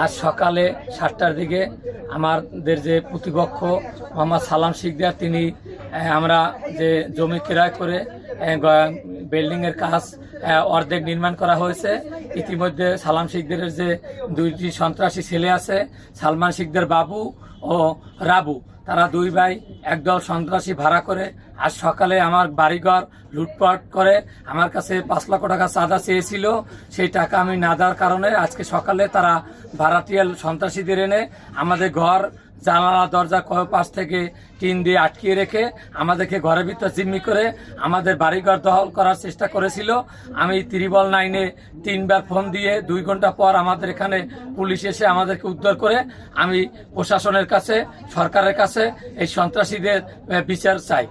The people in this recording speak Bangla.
আজ সকালে 7টার দিকে আমাদের যে প্রতিপক্ষ মোহাম্মদ সালাম শিকদার তিনি আমরা যে জমি ক্রয় করে বিল্ডিংয়ের কাজ অর্ধেক নির্মাণ করা হয়েছে। ইতিমধ্যে সালাম শিকদারের যে 2টি সন্ত্রাসী ছেলে আছে, সালমান শিকদার বাবু ও রাবু, তারা 2 ভাই একদল সন্ত্রাসী ভাড়া করে আজ সকালে আমার বাড়িঘর লুটপাট করে আমার কাছে 5 লক্ষ টাকা চাঁদা চেয়েছিল। সেই টাকা আমি না দেওয়ার কারণে আজকে সকালে তারা ভাড়াটিয়াল সন্ত্রাসীদের এনে আমাদের ঘর জানালা দরজা পাশ থেকে টিন দিয়ে আটকিয়ে রেখে আমাদেরকে ঘরের ভিতর জিম্মি করে আমাদের বাড়িঘর দখল করার চেষ্টা করেছিল। আমি ত্রিবল 9-এ 3বার ফোন দিয়ে 2 ঘন্টা পর আমাদের এখানে পুলিশ এসে আমাদেরকে উদ্ধার করে। আমি প্রশাসনের কাছে, সরকারের কাছে এই সন্ত্রাসীদের বিচার চাই।